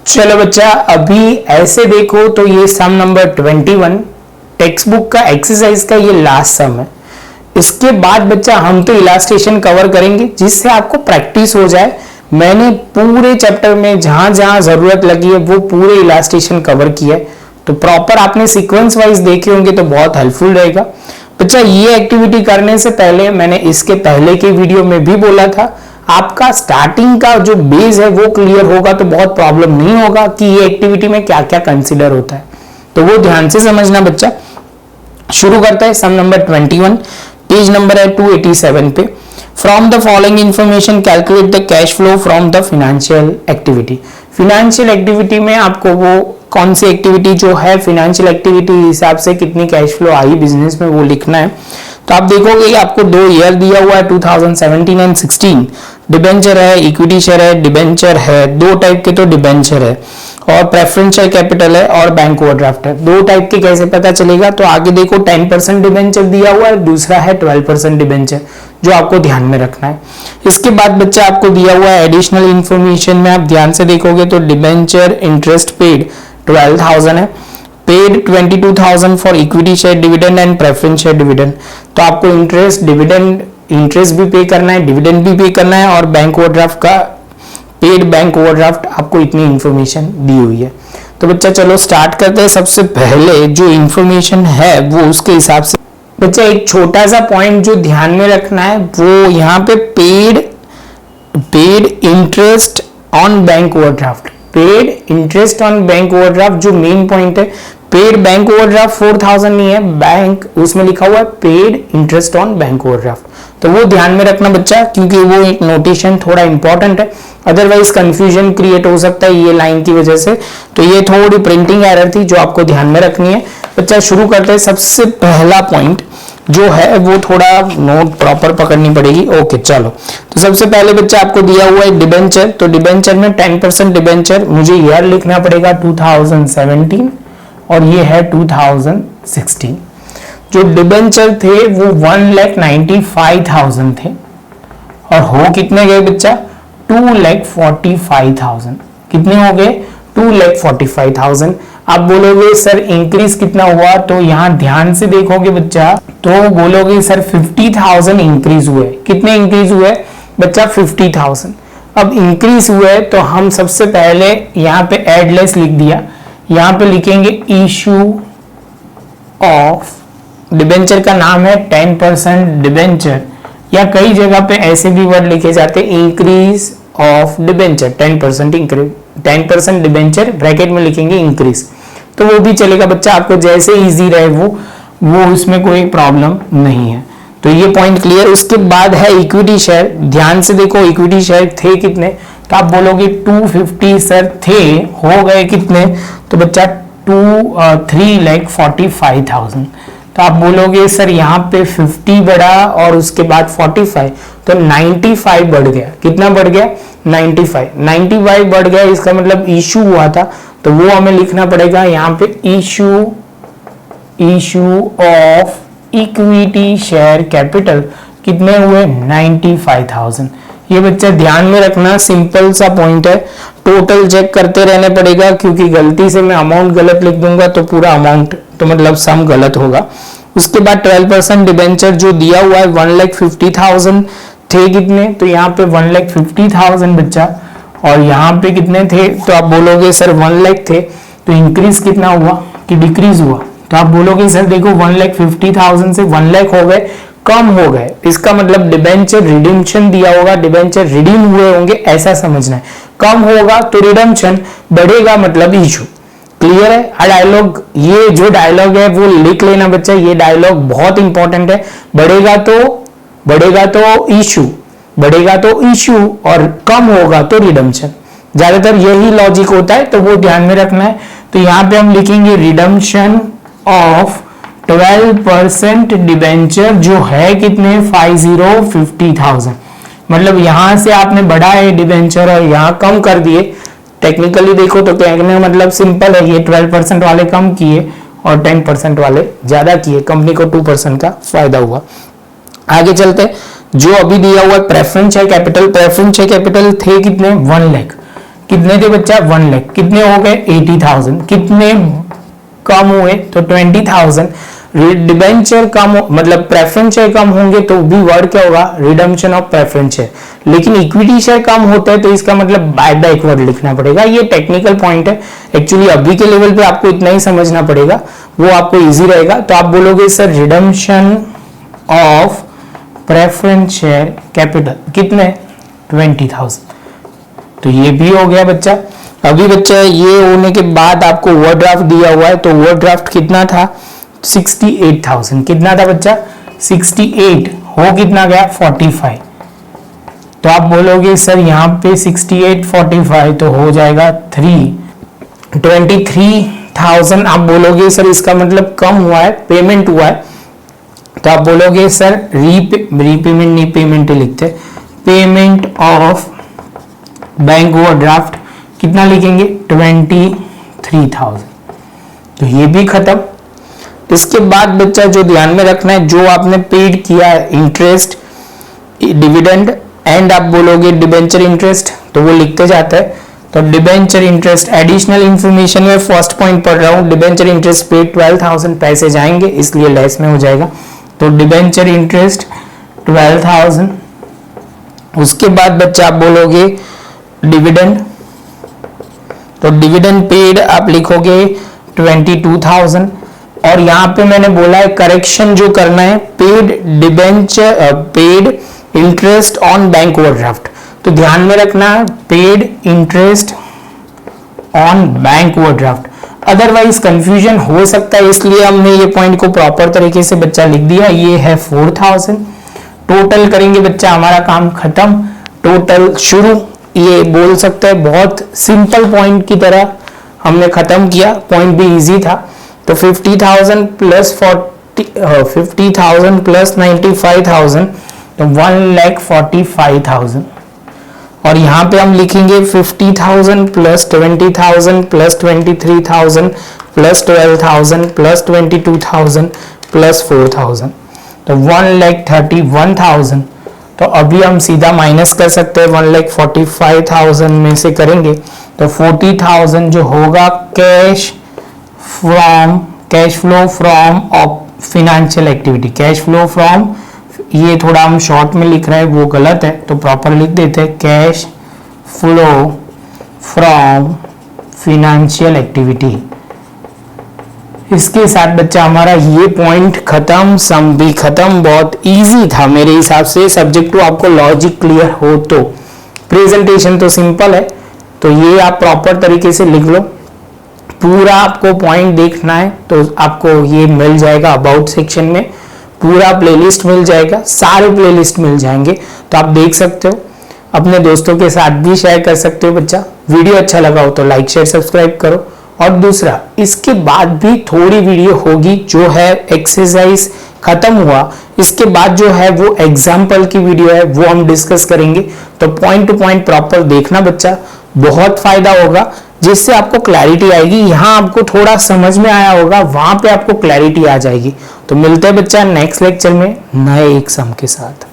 चलो बच्चा, अभी ऐसे देखो तो ये सम नंबर 21 टेक्स्ट बुक का एक्सरसाइज का ये लास्ट सम है। इसके बाद बच्चा हम तो इलास्ट्रेशन कवर करेंगे जिससे आपको प्रैक्टिस हो जाए। मैंने पूरे चैप्टर में जहां जहां जरूरत लगी है वो पूरे इलास्ट्रेशन कवर किया है, तो प्रॉपर आपने सीक्वेंस वाइज देखे होंगे तो बहुत हेल्पफुल रहेगा। बच्चा ये एक्टिविटी करने से पहले मैंने इसके पहले के वीडियो में भी बोला था, आपका स्टार्टिंग का जो बेस है वो क्लियर होगा तो बहुत प्रॉब्लम नहीं होगा कि ये एक्टिविटी में क्या क्या कंसीडर होता है, तो वो ध्यान से समझना बच्चा। शुरू करता है सम नंबर 21, पेज नंबर है 287 पे। From the following information calculate the cash flow from the financial activity. Financial activity में आपको वो कौन सी एक्टिविटी जो है फाइनेंशियल एक्टिविटी हिसाब से कितनी कैश फ्लो आई बिजनेस में वो लिखना है। तो आप देखोगे आपको 2 ईयर दिया हुआ है 2017 एंड 16। डिबेंचर है, इक्विटी शेयर है, डिबेंचर है, 2 टाइप के तो डिबेंचर है, और प्रेफरेंस शेयर कैपिटल है और बैंक ओवरड्राफ्ट है। 2 टाइप के कैसे पता चलेगा, तो आगे देखो 10% डिबेंचर दिया हुआ है, दूसरा है 12% डिबेंचर जो आपको ध्यान में रखना है। इसके बाद बच्चा आपको दिया हुआ है एडिशनल इंफॉर्मेशन में, आप ध्यान से देखोगे तो डिबेंचर इंटरेस्ट पेड 12,000 है, paid 22,000 for equity share dividend and preference share dividend. तो आपको इंटरेस्ट डिविडेंड इंटरेस्ट भी पे करना है, डिविडेंड भी पे करना है, और बैंक ओवरड्राफ्ट का पेड बैंक ओवरड्राफ्ट आपको इतनी इंफॉर्मेशन दी हुई है। तो बच्चा चलो स्टार्ट करते हैं। सबसे पहले जो इंफॉर्मेशन है वो उसके हिसाब से बच्चा एक छोटा सा पॉइंट जो ध्यान में रखना है वो यहाँ पे paid interest on bank overdraft, paid interest on bank overdraft जो मेन पॉइंट है। पेड बैंक ओवरड्राफ्ट 4,000 नहीं है, बैंक उसमें लिखा हुआ है paid interest on bank overdraft, तो वो ध्यान में रखना बच्चा, क्योंकि वो एक नोटेशन थोड़ा इंपॉर्टेंट है, अदरवाइज कंफ्यूजन क्रिएट हो सकता है ये लाइन की वजह से। तो ये थोड़ी प्रिंटिंग एरर थी जो आपको ध्यान में रखनी है। बच्चा शुरू करते हैं। सबसे पहला पॉइंट जो है वो थोड़ा नोट प्रॉपर पकड़नी पड़ेगी। ओके चलो, तो सबसे पहले बच्चा आपको दिया हुआ है डिबेंचर, तो डिबेंचर में 10% डिबेंचर, मुझे ईयर लिखना पड़ेगा 2017 और ये है 2016। जो डिबेंचर थे वो 1,95,000 थे और हो कितने गए बच्चा 2,45,000। कितने हो गए 2,45,000। आप बोलोगे सर इंक्रीज कितना हुआ, तो यहां ध्यान से देखोगे बच्चा तो बोलोगे सर 50,000 इंक्रीज हुए। कितने इंक्रीज हुए बच्चा 50,000। अब इंक्रीज हुए तो हम सबसे पहले यहां पे एडलेस लिख दिया, यहां पे लिखेंगे इशू ऑफ डिबेंचर का नाम है 10% डिबेंचर, या कई जगह पे ऐसे भी वर्ड लिखे जाते हैं increase of debenture 10% increase, 10% debenture bracket में लिखेंगे इंक्रीज, तो वो भी चलेगा बच्चा, आपको जैसे इजी रहे वो उसमें कोई प्रॉब्लम नहीं है। तो ये पॉइंट क्लियर। उसके बाद है इक्विटी शेयर, ध्यान से देखो इक्विटी शेयर थे कितने, तो आप बोलोगे 250 सर थे, हो गए कितने, तो बच्चा 3,45,000। तो आप बोलोगे सर यहाँ पे 50 बढ़ा और उसके बाद 45, तो 95 बढ़ गया। कितना बढ़ गया 95 बढ़ गया, इसका मतलब इशू हुआ था, तो वो हमें लिखना पड़ेगा यहाँ पे issue of equity share capital कितने हुए 95,000। ये बच्चा ध्यान में रखना, सिंपल सा पॉइंट है, टोटल चेक करते रहने पड़ेगा, क्योंकि गलती से मैं अमाउंट गलत लिख दूंगा तो पूरा अमाउंट तो मतलब सम गलत होगा। उसके बाद 12% डिबेंचर जो दिया हुआ है 1,50,000 थे कितने, तो यहाँ पे 1,50,000 बच्चा, और यहाँ पे कितने थे, तो आप बोलोगे सर 1 लाख थे, तो इंक्रीज कितना हुआ कि डिक्रीज हुआ, तो आप बोलोगे सर देखो 1,50,000 से 1 लाख हो गए, कम हो गए, इसका मतलब डिबेंचर रिडीम्पशन दिया होगा, डिबेंचर रिडीम हुए होंगे ऐसा समझना है। कम होगा तो रिडम्पशन, बढ़ेगा मतलब इशू। क्लियर है डायलॉग, ये जो डायलॉग है वो लिख लेना बच्चा, ये डायलॉग बहुत इंपॉर्टेंट है। बढ़ेगा तो इशू, बढ़ेगा तो इशू, और कम होगा तो रिडम्पशन, ज्यादातर यही लॉजिक होता है, तो वो ध्यान में रखना है। तो यहाँ पे हम लिखेंगे रिडम्पशन ऑफ 12% डिबेंचर जो है कितने 50,000, मतलब यहां से आपने बढ़ाए डिबेंचर और यहां कम कर दिए। टेक्निकली देखो तो कहने मतलब सिंपल है, ये 12% वाले कम किए और 10% वाले ज्यादा किए, कंपनी को 2% का फायदा हुआ। आगे चलते, जो अभी दिया हुआ preference share capital, preference share capital थे कितने 1 लाख, कितने थे बच्चा 1 लाख, कितने हो गए 80,000, कितने कम हुए तो 20,000। डिबेंचर कम मतलब प्रेफरेंस शेयर कम होंगे तो भी वर्ड क्या होगा रिडम्पशन ऑफ प्रेफरेंस शेयर, लेकिन इक्विटी शेयर कम होता है तो इसका मतलब बाय बैक वर्ड लिखना पड़ेगा। ये टेक्निकल पॉइंट है, एक्चुअली अभी के लेवल पे आपको इतना ही समझना पड़ेगा, वो आपको इजी रहेगा। तो आप बोलोगे sir redemption of preference share capital कितने 20,000, तो ये भी हो गया बच्चा। अभी बच्चा ये होने के बाद आपको ओवरड्राफ्ट दिया हुआ है, तो ओवरड्राफ्ट कितना था 68,000, कितना था बच्चा 68, हो कितना गया 45, तो आप बोलोगे सर यहाँ पे 68 45 तो हो जाएगा 23,000। आप बोलोगे सर इसका मतलब कम हुआ है, पेमेंट हुआ है, तो आप बोलोगे सर रीपेमेंट नहीं पेमेंट ही लिखते, पेमेंट ऑफ बैंक ओवरड्राफ्ट कितना लिखेंगे 23,000, तो ये भी खत्म। इसके बाद बच्चा जो ध्यान में रखना है, जो आपने पेड किया है इंटरेस्ट डिविडेंड एंड आप बोलोगे डिबेंचर इंटरेस्ट, तो वो लिखते जाता है। तो डिबेंचर इंटरेस्ट एडिशनल इंफॉर्मेशन में फर्स्ट पॉइंट पढ़ रहा हूं, डिबेंचर इंटरेस्ट पेड 12,000, पैसे जाएंगे इसलिए लेस में हो जाएगा, तो डिबेंचर इंटरेस्ट 12,000। उसके बाद बच्चा आप बोलोगे डिविडेंड, तो डिविडेंड पेड आप लिखोगे 22,000, और यहां पे मैंने बोला है करेक्शन जो करना है paid debenture paid interest on bank overdraft, तो ध्यान में रखना paid interest on bank overdraft, otherwise confusion हो सकता है, इसलिए हमने ये पॉइंट को प्रॉपर तरीके से बच्चा लिख दिया। ये है 4,000, टोटल करेंगे बच्चा हमारा काम खत्म, टोटल शुरू, ये बोल सकते हैं बहुत सिंपल पॉइंट की तरह हमने खत्म किया, पॉइंट भी इजी था। तो 50,000 प्लस 50,000 प्लस 95,000 तो 1,45,000, और यहां पे हम लिखेंगे 50,000 plus 20,000 plus 23,000 plus 12,000 plus 22,000 plus 4,000, तो 1,31,000। तो अभी हम सीधा माइनस कर सकते हैं, 1,45,000 में से करेंगे तो 40,000 जो होगा cash flow from financial activity, cash flow from, ये थोड़ा हम शॉर्ट में लिख रहे हैं वो गलत है, तो प्रॉपर लिख देते हैं cash flow from financial activity. इसके साथ बच्चा हमारा ये पॉइंट खत्म, सम भी खत्म, बहुत इजी था मेरे हिसाब से, सब्जेक्ट टू आपको लॉजिक क्लियर हो तो। प्रेजेंटेशन तो सिंपल है, तो ये आप प्रॉपर तरीके से लिख लो, पूरा आपको पॉइंट देखना है तो आपको ये मिल जाएगा अबाउट सेक्शन में, पूरा प्लेलिस्ट मिल जाएगा, सारे प्लेलिस्ट मिल जाएंगे, तो आप देख सकते हो, अपने दोस्तों के साथ भी शेयर कर सकते हो बच्चा। वीडियो अच्छा लगा हो तो लाइक शेयर सब्सक्राइब करो, और दूसरा इसके बाद भी थोड़ी वीडियो होगी जो है एक्सरसाइज खत्म हुआ, इसके बाद जो है वो एग्जाम्पल की वीडियो है, वो हम डिस्कस करेंगे, तो पॉइंट टू पॉइंट प्रॉपर देखना बच्चा, बहुत फायदा होगा, जिससे आपको क्लैरिटी आएगी। यहां आपको थोड़ा समझ में आया होगा, वहां पे आपको क्लैरिटी आ जाएगी। तो मिलते हैं बच्चा नेक्स्ट लेक्चर में नए एक सम के साथ।